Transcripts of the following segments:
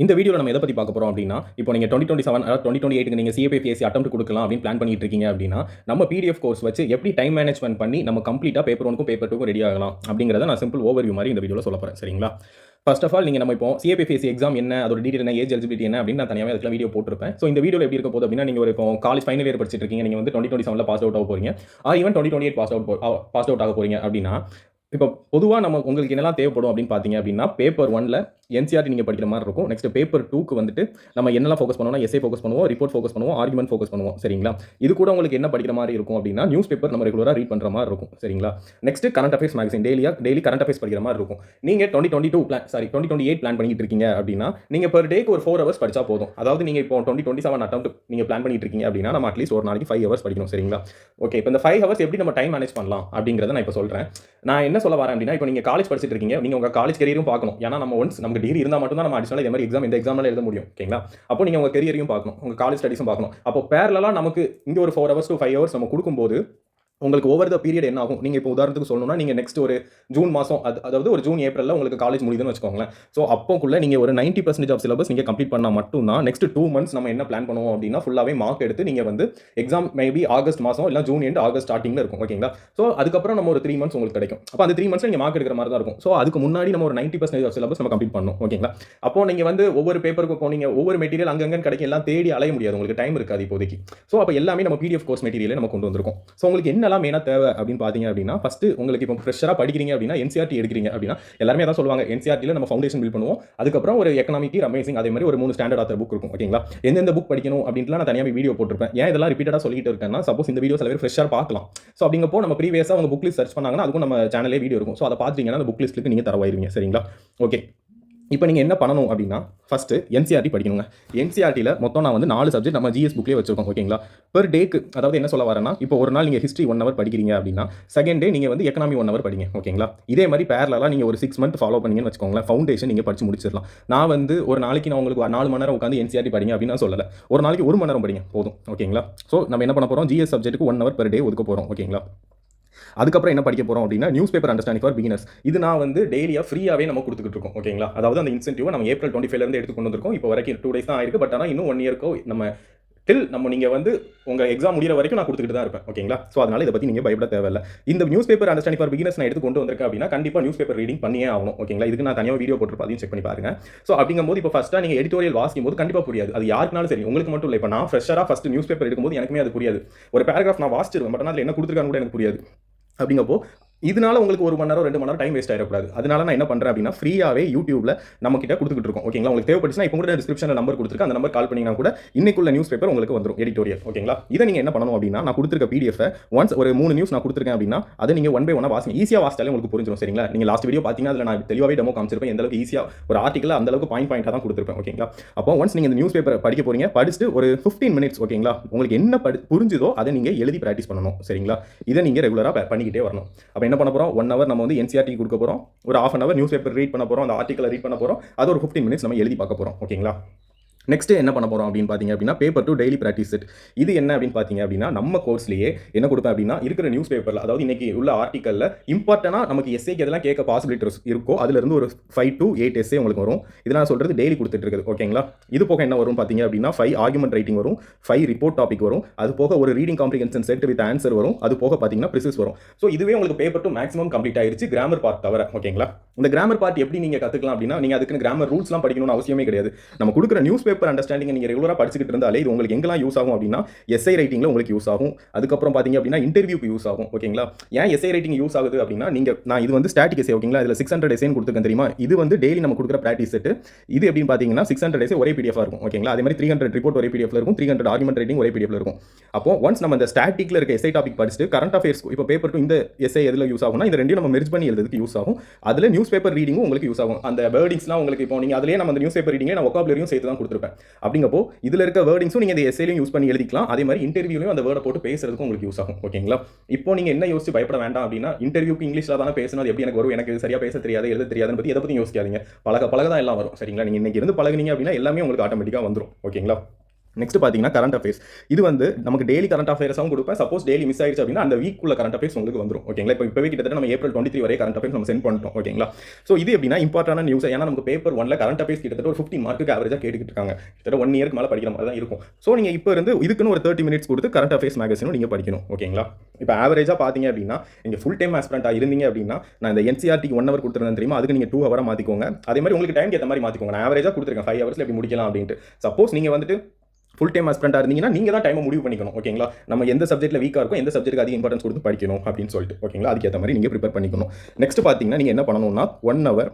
இந்த வீடியோல நம்ம எதை பத்தி பார்க்க போறோம் அப்படின்னா, இப்போ நீங்க 2027 அதாவது 2028க்கு நீங்க CAPF AC அட்டெம்ப்ட் குடுக்கலாம் அப்படின்னு பிளான் பண்ணிட்டு இருக்கீங்க அப்படின்னா, நம்ம PDF கோர்ஸ் வச்சு எப்படி டைம் மேனேஜ்மென்ட் பண்ணி நம்ம கம்ப்ளீட்டா பேப்பர் 1க்கும் பேப்பர் 2க்கும் ரெடி ஆகலாம் அப்படிங்கிறத நான் சிம்பிள் ஓவர்வியூ மாதிரி இந்த வீடியோல சொல்லப் போறேன். சரிங்களா? ஃபர்ஸ்ட் ஆஃப் ஆல் நீங்க நம்ம இப்போ CAPF AC எக்ஸாம் என்ன, அதோட டீடைல் என்ன, ஏஜ் எலிஜிபிலிட்டி என்ன அப்படின்னு நான் தனியாவே அதுக்குலாம் வீடியோ போட்டுருப்பேன். ஸோ இந்த வீடியோல எப்படி இருக்க போகுது அப்படின்னா, நீங்க ஒரு இப்போ காலேஜ் ஃபைனல் இயர் படிச்சிட்டு இருக்கீங்க. நீங்க வந்து 2027ல பாஸ் அவுட் ஆக போறீங்க. ஈவன் 2028 பாஸ் அவுட் ஆக போறீங்க அப்படின்னா, இப்போ பொதுவா நம்ம உங்களுக்கு என்னலாம் தேவைப்படும் அப்படின்னு பார்த்தீங்க அப்படின்னா, பேப்பர் 1ல NCERT நீங்க படிக்கிற மாதிரி இருக்கும். நெக்ஸ்ட் பேப்பர் 2க்கு வந்துட்டு நம்ம என்னலாம் ஃபோக்கஸ் பண்ணுவோம்னா, எஸ்ஏ ஃபோக்கஸ் பண்ணுவோம், ரிப்போர்ட் ஃபோக்கஸ் பண்ணுவோம், ஆர்குமென்ட் ஃபோக்கஸ் பண்ணுவோம். சரிங்களா? இது கூட உங்களுக்கு என்ன படிக்கிற மாதிரி இருக்கும் அப்படின்னா, நியூஸ் பேப்பர் நம்ம ரெகுலரா ரீட் பண்ற மாதிரி இருக்கும். சரிங்களா? Next current affairs magazine daily current affairs படிக்கிற மாதிரி இருக்கும். நீங்க 2028 பிளான் பண்ணிட்டு இருக்கீங்க அப்படின்னா, நீங்க பெர் டேக்கு ஒரு 4 ஹவர்ஸ் படிச்சா போதும். அதாவது நீங்க இப்போ 2027 அட்டெம்ப்ட் நீங்க பிளான் பண்ணிட்டு இருக்கீங்க அப்படின்னா, நம்ம அட்லீஸ்ட் ஒரு நாளைக்கு 5 ஹவர்ஸ் படிக்கணும். சரிங்களா? ஓகே. இப்போ இந்த 5 ஹவர்ஸ் எப்படி நம்ம டைம் மேனேஜ் பண்ணலாம் அப்படிங்கறத நான் இப்போ சொல்றேன். நான் என்ன சொல்ல வரேன் அப்படின்னா, இப்போ நீங்க காலேஜ் படிச்சிட்டு இருக்கீங்க. நீங்க உங்க காலேஜ் கரியரும் பார்க்கணும். ஏன்னா நம்ம ஒன்ஸ் நமக்கு டிகிரி இருந்தா மட்டும் தான் நம்ம அடிஷனலா இதே மாதிரி இந்த எக்ஸாம்ல எழுத முடியும். ஓகேங்களா? அப்போ நீங்க உங்க கரியரையும் பார்க்கணும். உங்க காலேஜ் ஸ்டடீஸும் பார்க்கணும். அப்போ பேரலலா நமக்கு இங்க ஒரு 4 ஹவர்ஸ் to 5 ஹவர்ஸ் நம்ம கொடுக்கும்போது உங்களுக்கு ஓவர் த பீரியட் என்ன ஆகும்? நீங்க இப்போ உதாரணத்துக்கு சொல்லணும்னா, நீங்க நெக்ஸ்ட் ஒரு ஜூன் மாசம் அதாவது ஒரு ஜூன், ஏப்ரல்ல உங்களுக்கு காலேஜ் முடியுதுன்னு வச்சுக்கோங்களேன். ஸோ அப்போக்குள்ள நீங்க ஒரு 90% ஆஃப் சிலபஸ் நீங்க கம்ப்ளீட் பண்ணா மட்டும் தான் நெக்ஸ்ட் 2 மந்த்ஸ் நம்ம என்ன பிளான் பண்ணுவோம் அப்படின்னா, ஃபுல்லாவே மார்க் எடுத்து நீங்க வந்து எக்ஸாம் மேபி ஆகஸ்ட் மாசம் இல்ல ஜூன் எண்ட் ஆகஸ்ட் ஸ்டார்டிங்ல இருக்கும். ஓகேங்களா? ஸோ அதுக்கப்புறம் நம்ம ஒரு 3 மந்த்ஸ் உங்களுக்கு கிடைக்கும். அப்போ அந்த 3 மந்த்ஸ்ல நீங்க மார்க் எடுக்கிற மாதிரி தான் இருக்கும். ஸோ அதுக்கு முன்னாடி நம்ம ஒரு 90% ஆஃப் சிலபஸ் நம்ம கம்ப்ளீட் பண்ணணும். ஓகேங்களா? அப்போ நீங்க வந்து ஒவ்வொரு பேப்பருக்கு போனீங்க, ஒவ்வொரு மெட்டீரியல் அங்கங்கன்னு கிடைக்கும், எல்லாம் தேடி அலைய முடியாது. உங்களுக்கு டைம் இருக்காது இப்போதைக்கு. ஸோ அப்போ எல்லாமே நம்ம PDF கோர்ஸ் மெட்டீரியலை நம்ம கொண்டு வந்திருக்கோம். ஸோ உங்களுக்கு என்னெல்லாம் மெயினா தேவை அப்படின்னு பார்த்தீங்க அப்படின்னா, ஃபர்ஸ்ட் உங்களுக்கு இப்போ ஃப்ரெஷரா படிக்கிறீங்க அப்படின்னா, NCERT எடுக்கிறீங்க அப்படின்னா, எல்லாருமே அதான் சொல்லுவாங்க. NCERTல நம்ம ஃபவுண்டேஷன் பில்ட் பண்ணுவோம். அதுக்கப்புறம் ஒரு எக்கனாமிக் அமேசிங் அதே மாதிரி ஒரு 3 ஸ்டாண்டர்ட் ஆத்தர் புக் இருக்கும். ஓகேங்களா? எந்தெந்த புக் படிக்கணும் அப்படின்ட்டுலாம் நான் தனியாக வீடியோ போட்டிருப்பேன். ஏன் இதெல்லாம் ரிப்பீட்டடா சொல்லிட்டு இருக்கேன்னா, சப்போஸ் இந்த வீடியோ சில பேர் ஃப்ரெஷரா பார்க்கலாம். ஸோ அப்படிங்கப்போ நம்ம ப்ரீவியஸா உங்க புக் லிஸ்ட் சர்ச் பண்ணாங்கன்னா, அதுக்கும் நம்ம சேனலே வீடியோ இருக்கும். ஸோ அதை பார்த்தீங்கன்னா அந்த புக் லிஸ்ட்க்கு நீங்க தரவாயிருவீங்க. சரிங்களா? ஓகே. இப்போ நீங்க என்ன பண்ணணும் அப்படின்னா, ஃபர்ஸ்ட் NCERT படிக்கணுங்க. NCERTல மொத்தம் நான் வந்து 4 சப்ஜெக்ட் நம்ம GS புக்லயே வச்சிருக்கோம். ஓகேங்களா? பெர் டேக்கு அதாவது என்ன சொல்ல வரேன்னா, இப்போ ஒரு நாள் நீங்க ஹிஸ்டரி 1 ஹவர் படிக்கிறீங்க அப்படின்னா, செகண்ட் டே நீங்க வந்து எக்கனாமி 1 ஹவர் படிங்க. ஓகேங்களா? இதே மாதிரி பேரலலா நீங்க ஒரு 6 மந்த் ஃபாலோ பண்ணீங்கன்னு வச்சுக்கோங்களேன், ஃபவுண்டேஷன் நீங்க படிச்சு முடிச்சிடலாம். நான் வந்து ஒரு நாளைக்கு நான் உங்களுக்கு 4 மணி நேரம் உட்காந்து NCERT படிங்க அப்படின்னு நான் சொல்லல. ஒரு நாளைக்கு 1 மணி நேரம் படிங்க போதும். ஓகேங்களா? ஸோ நம்ம என்ன பண்ண போறோம், GS சப்ஜெக்ட்டுக்கு 1 ஹவர் பெர் டே ஒதுக்க போறோம். ஓகேங்களா? அதுக்கப்புறம் என்ன படிக்க போறோம் அப்படின்னா, news paper understanding for beginners. இது நான் வந்து டெய்லியா ஃப்ரீயாவே நம்ம கொடுத்துக்கிட்டு இருக்கோம். ஓகேங்களா? அதாவது அந்த இன்சென்டிவ் நம்ம ஏப்ரல் 25ல இருந்து எடுத்து கொண்டு வந்திருக்கோம். இப்போ வரைக்கும் 2 டேஸ் தான் ஆயிருக்கு. பட் ஆனா இன்னும் 1 இயர்க்கோ நம்ம நீங்க வந்து உங்க எக்ஸாம் முடியற வரைக்கும் நான் கொடுத்துக்கிட்டு தான் இருப்பேன். ஓகேங்களா? ஸோ அதனால இதை பத்தி நீங்க பயப்பட தேவையில்ல. இந்த news paper understanding for beginners நான் எடுத்து கொண்டு வந்திருக்கேன் அப்படின்னா, கண்டிப்பா நியூஸ் பேப்பர் ரீடிங் பண்ணியே ஆகணும். ஓகேங்களா? இதுக்கு நான் தனியாக வீடியோ போட்டுருப்பேன், அதையும் செக் பண்ணி பாருங்க. ஸோ அப்படிங்கும்போது இப்போ ஃபர்ஸ்டா நீங்க எடிட்டோரியல் வாசிக்கும் போது கண்டிப்பா புரியாது. அது யாருக்குனாலும் சரி, உங்களுக்கு மட்டும் இல்லை. இப்போ நான் ஃப்ரெஷரா ஃபர்ஸ்ட் நியூஸ் பேப்பர் எடுக்கும்போது எனக்குமே அது புரியாது. ஒரு பேராகிராஃப் நான் வாசிச்சிருவேன், பட் ஆனால் அதில் என்ன கொடுத்துருக்கான்னு கூட எனக்கு புரியாது. அப்படிங்கப்போ இதனால உங்களுக்கு 1 மணி நேரம் 2 மணி நேரம் டைம் வேஸ்ட் ஆயிடக்கூடாது. அதனால நான் என்ன பண்றேன் அப்படின்னா, ஃப்ரீயாவே யூடியூப்ல நம்ம கிட்ட கொடுத்துக்கிட்டு இருக்கோம். ஓகேங்களா? உங்களுக்கு தேவைப்பட்டுச்சுன்னா இப்போ கூட டிஸ்கிரிப்ஷன்ல நம்பர் கொடுத்துருக்கேன். அந்த நம்பர் கால் பண்ணீங்கன்னா கூட இன்னைக்குள்ள நியூஸ் பேப்பர் உங்களுக்கு வந்துரும் எடிட்டோரியல். ஓகேங்களா? இதை நீங்க என்ன பண்ணணும் அப்படின்னா, நான் கொடுத்துருக்க PDF ஒன்ஸ் ஒரு 3 நியூஸ் நான் கொடுத்துருக்கேன் அப்படின்னா, அதை நீங்க 1 பை 1 வாசிங்க. ஈஸியா வாசிச்சாலே உங்களுக்கு புரிஞ்சிடும். சரிங்களா? நீங்க லாஸ்ட் வீடியோ பார்த்தீங்கன்னா அதில் நான் தெளிவாவே டெமோ காமிச்சிருப்பேன். எந்த அளவுக்கு ஈஸியா ஒரு ஆர்டிகல் அந்த அளவுக்கு பாயிண்டா தான் கொடுத்துருப்பேன். ஓகேங்களா? அப்போ ஒன்ஸ் நீங்க இந்த நியூஸ் பேப்பர் படிக்க போறீங்க, படிச்சுட்டு ஒரு 15 மினிட்ஸ் ஓகேங்களா, உங்களுக்கு என்ன புரிஞ்சுதோ அதை நீங்க எழுதி பிராக்டிஸ் பண்ணணும். சரிங்களா? இதை நீங்க ரெகுலரா பண்ணிக்கிட்டே வரணும். அப்போ என்ன பண்ண போறோம், 1 ஹவர் நம்ம வந்து NCERT கொடுக்க போறோம். ஒரு ½ ஹவர் நியூஸ் பேப்பர் ரீட் பண்ண போறோம். அந்த ஆர்டிகலை ரீட் பண்ண போறோம். அது ஒரு 15 மினிட்ஸ் நம்ம எழுதி பார்க்க போறோம். ஓகேங்களா? நெக்ஸ்ட் என்ன பண்ண போறோம் அப்படின்னு பார்த்தீங்க அப்படின்னா, பேப்பர் 2 டெய்லி பிராக்டிஸ் செட். இது என்ன அப்படின்னு பார்த்தீங்க அப்படின்னா, நம்ம கோர்ஸ்லயே என்ன கொடுப்பேன் அப்படின்னா, இருக்கிற நியூஸ் பேப்பர்ல அதாவது இன்னைக்கு உள்ள ஆர்டிகல்ல இம்பார்ட்டனா நமக்கு எஸ்ஏக்கு எதெல்லாம் கேட்க பாசிபிலிட்டிஸ் இருக்கோ அதுல இருந்து ஒரு 5 to 8 எஸ்ஏ உங்களுக்கு வரும். இது நான் சொல்றது டெய்லி கொடுத்துட்டு இருக்குது. ஓகேங்களா? இது போக என்ன வரும் பார்த்தீங்க அப்படின்னா, 5 ஆர்குமெண்ட் ரைட்டிங் வரும், 5 ரிப்போர்ட் டாபிக் வரும், அது போக ஒரு reading comprehension set with answer வரும், அது போக பார்த்தீங்கன்னா ப்ரிசிஸ் வரும். ஸோ இதுவே உங்களுக்கு பேப்பர் 2 மேக்ஸிமம் கம்ப்ளீட் ஆயிருச்சு, கிராமர் பார்ட் தவிர. ஓகேங்களா? இந்த கிராமர் பார்ட் எப்படி நீங்க கத்துக்கலாம் அப்படின்னா, நீங்க அதுக்கு கிராமர் ரூல்ஸ்லாம் படிக்கணும்னு அவசியமே கிடையாது. நம்ம கொடுக்குற நியூஸ் பேப்பர் அண்டர்ஸ்டாண்டிங் நீங்க ரெகுலரா படிச்சுக்கிட்டு இருந்தாலே இது உங்களுக்கு எங்கெல்லாம் யூஸ் ஆகும் அப்படின்னா, எஸ்ஐ ரைட்டிங்ல உங்களுக்கு யூஸ் ஆகும். அதுக்கப்புறம் பாத்தீங்க அப்படின்னா இன்டர்வியூக்கு யூஸ் ஆகும். ஓகேங்களா? ஏன் எஸ்ஐ ரைட்டிங் யூஸ் ஆகுது அப்படின்னா, நான் இது வந்து ஸ்டாட்டிக் எஸ்ஐ. ஓகேங்களா? இதுல 600 எஸ்ஐன்னு கொடுத்துருக்கேன் தெரியுமா? இது வந்து டெய்லி நம்ம கொடுக்குற பிராக்டிஸ் செட். இது எப்படின்னு பாத்தீங்கன்னா 600 எஸ்ஐ ஒரே PDF இருக்கும். ஓகேங்களா? அதே மாதிரி 300 ரிப்போர்ட் ஒரே PDF ல இருக்கும், 300 ஆர்குமெண்ட் ரைட்டிங் ஒரே PDF ல இருக்கும். அப்போ ஒன்ஸ் நம்ம இந்த ஸ்டாட்டிக்ல இருக்க எஸ்ஐ டாபிக் படிச்சுட்டு கரண்ட் அஃபேர்ஸ் இப்போ பேப்பர் 2 இந்த எஸ்ஐ எதுல யூஸ் ஆகும்னா, இந்த ரெண்டையும் நம்ம மெர்ஜ் பண்ணி எழுதுறதுக்கு யூஸ் ஆகும். அதுல நியூஸ் பேப்பர் ரீடிங்கும் உங்களுக்கு யூஸ் ஆகும். அந்த வேர்டிங்ஸ்லாம் உங்களுக்கு இப்போ நீங்க அதுலயே நம்ம அந்த நியூஸ் பேப்பர் ரீடிங்ல நான் வொகாபுலரியும் சேர்த்து தான் கொடுத்துருப்பேன். அப்படிங்கப்போ இதுல இருக்க வேர்டிங்ஸும் நீங்க இந்த எஸ்ஏலையும் யூஸ் பண்ணி எழுதிக்கலாம். அதே மாதிரி இன்டர்வியூலையும் அந்த வேர்டை போட்டு பேசுறதுக்கு உங்களுக்கு யூஸ் ஆகும். ஓகேங்களா? இப்போ நீங்க என்ன யோசிச்சு பயப்பட வேண்டாம் அப்படின்னா, இன்டர்வியூக்கு இங்கிலீஷ்ல தானே பேசணும், அது எப்படி எனக்கு வரும், எனக்கு சரியா பேச தெரியாது, எழுத தெரியாதுன்னு பத்தி எதை பத்தி யோசிக்காதீங்க. பழக தான் எல்லாம் வரும். சரிங்களா? நீங்க இன்னைக்கு இருந்து பழகுனீங்க அப்படின்னா எல்லாமே உங்களுக்கு ஆட்டோமேட்டிக்கா வந்துரும். ஓகேங்களா? நெக்ஸ்ட் பார்த்தீங்கன்னா கரண்ட் அஃபேர்ஸ். இது வந்து நமக்கு டெய்லி கரண்ட் அஃபேர்ஸாகவும் கொடுப்பேன். சப்போஸ் டெய்லி மிஸ் ஆயிடுச்சு அப்படின்னா அந்த வீக் உள்ள கரண்ட் அஃபேர்ஸ் உங்களுக்கு வந்துடும். ஓகேங்களா? இப்போவே கிட்டத்தட்ட நம்ம ஏப்ரல் 23 வரை கரண்ட் அஃபேர்ஸ் நம்ம சென்ட் பண்ணிட்டோம். ஓகேங்களா? ஸோ இது எப்படின்னா இம்பார்ட்டான நியூஸ். ஏன்னா நமக்கு பேப்பர் 1ல கரண்ட் அஃபேர்ஸ் கிட்டத்தட்ட ஒரு 15 மார்க்குக்கு ஆவரேஜாக கேட்டுக்கிட்டு இருக்காங்க. கிட்டத்தட்ட 1 இயருக்கு மேலே படிக்கிற மாதிரி தான் இருக்கும். ஸோ நீங்கள் இப்போ இருந்து இதுக்குன்னு ஒரு 30 மினிட்ஸ் கொடுத்து கரண்ட் அஃபேர்ஸ் மேகசினும் நீங்கள் படிக்கணும். ஓகேங்களா? இப்போ ஆவரேஜாக பார்த்தீங்க அப்படின்னா நீங்கள் ஃபுல் டைம் ஆஸ்பிரண்டாக இருந்தீங்க அப்படின்னா நான் இந்த NCERTக்கு 1 ஹவர் கொடுத்துருந்தேன் தெரியுமா, அதுக்கு நீங்கள் 2 ஹவராக மாற்றிக்கோங்க. அதே மாதிரி உங்களுக்கு டைம் ஏற்ற மாதிரி மாற்றிக்கோங்க. நான் ஆவரேஜாக கொடுத்துருக்கேன் 5 ஹவர்ஸில் எப்படி முடிக்கலாம் அப்படின்ட்டு. சப்போஸ் நீங்கள் வந்துட்டு ஃபுல் டைம் ஆஸ்பிரண்டாக இருந்தீங்கன்னா நீங்கள் தான் டைமை முடிவு பண்ணிக்கணும். ஓகேங்களா? நம்ம எந்த சப்ஜெக்ட்டில் வீக்காக இருக்கும், எந்த சப்ஜெக்ட்டுக்கு அதிக இம்பார்ட்டன்ஸ் கொடுத்து படிக்கணும் அப்படின்னு சொல்லிட்டு. ஓகேங்களா? அதுக்கேற்ற மாதிரி நீங்கள் ப்ரிப்பேர் பண்ணிக்கணும். நெக்ஸ்ட் பார்த்தீங்கன்னா நீங்கள் என்ன பண்ணணும்னா 1 ஹவர்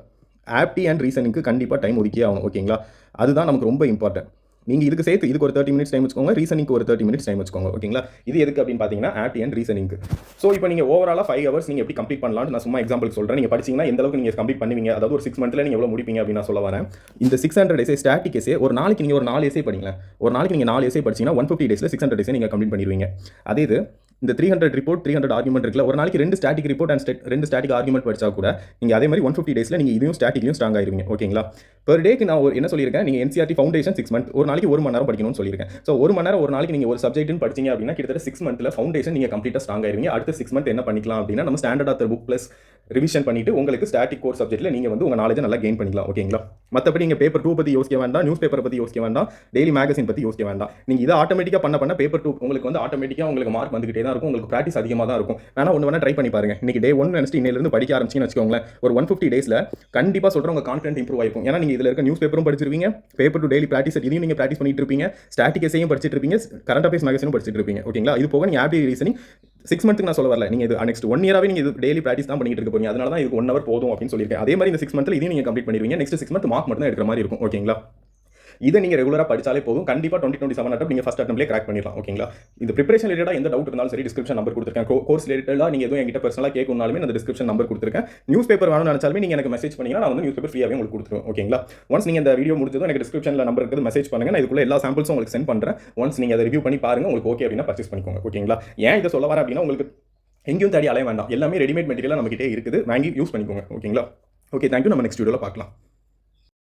ஆப்டி அண்ட் ரீசனிங்க்கு கண்டிப்பாக டைம் ஒதுக்கியே ஆகணும். ஓகேங்களா? அதுதான் நமக்கு ரொம்ப இம்பார்ட்டன்ட். நீங்கள் இதுக்கு சேர்த்து இதுக்கு ஒரு 30 மினிட்ஸ் டைம் வச்சுக்கோங்க, ரீசனிங்க்கு ஒரு 30 மினிட்ஸ் டைம் வச்சுக்கோங்க. ஓகேங்களா? இது எதுக்கு அப்படின்னு பார்த்தீங்கன்னா ஆப்டி அண்ட் ரீசனிங்க்கு. ஸோ இப்போ நீங்கள் ஓவராலாக 5 ஹவர்ஸ் நீங்கள் எப்படி கம்ப்ளீட் பண்ணலாம்னு நான் சும்மா எக்ஸாம்பிள் சொல்கிறேன். நீங்கள் படிச்சிங்கன்னா எந்த அளவுக்கு நீங்கள் கம்ப்ளீட் பண்ணுவீங்க, அதாவது ஒரு 6 மந்த்தில் நீங்கள் எவ்வளோ முடிப்பீங்க அப்படின்னு நான் சொல்ல வரேன். இந்த 600 எஸ்ஏ ஸ்டாட்டிக் எஸ்ஏ ஒரு நாளைக்கு நீங்கள் ஒரு 4 எஸ்ஏ படிங்களேன். ஒரு நாளைக்கு நீங்கள் 4 எஸ்ஏ படிச்சிங்கன்னா 150 டேஸில் 600 எஸ்ஏ நீங்கள் கம்ப்ளீட் பண்ணிடுவீங்க. அதே இது இந்த 300 ரிப்போர்ட் 300 ஆர்குமெண்ட் இருக்குல்ல, ஒரு நாளைக்கு 2 static report and 2 static argument படிச்சா கூட நீங்கள் அதே மாதிரி 150 டேஸில் நீங்கள் இதையும் ஸ்டாட்டிக்லையும் ஸ்ட்ராங் ஆயிருவீங்க. ஓகேங்களா? பெர் டேக்கு நான் என்ன சொல்லியிருக்கேன், நீங்கள் NCERT ஃபவுண்டேஷன் 6 மந்த் ஒரு நாளைக்கு 1 மணி நேரம் படிக்கணும்னு சொல்லியிருக்கேன். ஸோ 1 மணி நேரம் ஒரு நாளைக்கு நீங்கள் ஒரு சப்ஜெக்ட்னு படிச்சீங்க அப்படின்னா கிட்டத்தட்ட 6 மந்த்தில் ஃபவுண்டேஷன் நீங்கள் கம்ப்ளீட்டாக ஸ்ட்ராங் ஆயிருவீங்க. அடுத்த 6 மந்த் என்ன பண்ணிக்கலாம் அப்படின்னா நம்ம standard author book plus revision பண்ணிட்டு உங்களுக்கு ஸ்டாட்டிக் கோர் சப்ஜெக்ட்டில் நீங்கள் வந்து உங்கள் நாலேஜை நல்லா கெயின் பண்ணிக்கலாம். ஓகேங்களா? மற்றபடி நீங்கள் பேப்பர் 2 பற்றி யோசிக்க வேண்டாம், நியூஸ் பேப்பரை பற்றி யோசிக்க வேண்டாம், டெய்லி மேகசின் பற்றி யோசிக்க வேண்டாம். நீங்கள் இதை ஆட்டோமேட்டிக்காக பண்ண பேப்பர் 2 உங்களுக்கு வந்து ஆட்டோமேட்டிக்காக உங்களுக்கு மார்க் வந்துகிட்டே தான் இருக்கும். உங்களுக்கு ப்ராக்டிஸ் அதிகமாக தான் இருக்கும். வேணா ட்ரை பண்ணி பாருங்க. இன்னைக்கு டே 1 நினச்சிட்டு இன்னையிலிருந்து படிக்க ஆரம்பிச்சிங்கன்னு வச்சுக்கோங்களேன், ஒரு 150 டேஸில் கண்டிப்பாக சொல்கிறேன் உங்கள் கான்ஃபிடன்ட் இம்ப்ரூவ் ஆயிருக்கும். ஏன்னா நீங்கள் இதில் இருக்க நியூஸ் பேப்பரும் படிச்சிருவீங்க, பேப்பர் 2 டெய்லி ப்ராக்டிஸ் இதையும் நீங்கள் ப்ராக்டிஸ் பண்ணிட்டு இருப்பீங்க, ஸ்டாட்டிக் எஸ்ஸையும் படிச்சிட்டு இருப்பீங்க, கரண்ட் அஃபேர்ஸ் மேகசினும் படிச்சிட்டு இருப்பீங்க. ஓகேங்களா? இது போக நீங்கள் ஆப்டி ரீசனிங் 6 மந்த்துக்கு நான் சொல்ல வரல, நீங்கள் இது நெக்ஸ்ட் 1 இயராகவே நீங்கள் இது டெய்லி ப்ராக்டிஸ் தான் பண்ணிட்டு இருக்க போறீங்க. அதனால தான் இதுக்கு 1 ஹவர் போதும் அப்படின்னு சொல்லியிருக்கேன். அதே மாதிரி இந்த 6 மந்த்தில் இதையும் நீங்கள் கம்ப்ளீட் பண்ணிடுவீங்க. நெக்ஸ்ட் 6 மந்த் மார்க் மட்டும் தான் எடுக்கிற மாதிரி இருக்கும். ஓகேங்களா? இதை நீங்கள் ரெகுலராக படிச்சாலே போதும். கண்டிப்பாக 2027 அட்டம் நீங்கள் ஃபர்ஸ்ட் அட்டம்ப்லேயே கிராக் பண்ணிடலாம். ஓகேங்களா? இந்த ப்ரிப்பரேஷன் ரிலேட்டடாக எந்த டவுட் இருந்தாலும் சரி டிஸ்கிரிப்ஷன் நம்பர் கொடுத்துருக்கேன். கோர்ஸ் ரிலேட்டடாக நீங்கள் எதுவும் என்கிட்ட பர்சனலாக கேட்கணும்னாலுமே அந்த டிஸ்கிரிப்ஷன் நம்பர் கொடுத்துருக்கேன். நியூஸ் பேப்பர் வேணும்னு நினச்சாலுமே நீங்கள் எனக்கு மெசேஜ் பண்ணீங்கன்னா நான் வந்து நியூஸ் பேப்பர் ஃப்ரீயாகவே உங்களுக்கு கொடுத்துருவேன். ஓகேங்களா? ஒன்ஸ் நீங்கள் இந்த வீடியோ முடிஞ்சதும் எனக்கு டிஸ்கிரிப்ஷனில் நம்பர் இருக்குது, மெசேஜ் பண்ணுங்கள். நான் இதுக்குள்ள எல்லா சாம்பிள்ஸும் உங்களுக்கு சென்ட் பண்ணுறேன். ஒன்ஸ் நீங்கள் அதை ரிவ்யூ பண்ணி பாருங்கள், உங்களுக்கு ஓகே அப்படின்னா பர்ச்சேஸ் பண்ணிக்கோங்க. ஓகேங்களா? ஏன் இதை சொல்ல வரேன் அப்படின்னா உங்களுக்கு எங்கேயும் தேடி அலைய வேண்டாம். எல்லாமே ரெடிமேட் மெட்டீரியல் நம்மகிட்டே இருக்குது, வாங்கி யூஸ் பண்ணிக்கோங்க. ஓகேங்களா? Okay, thank you. நம்ம நெக்ஸ்ட் வீடியோவில் பார்க்கலாம்.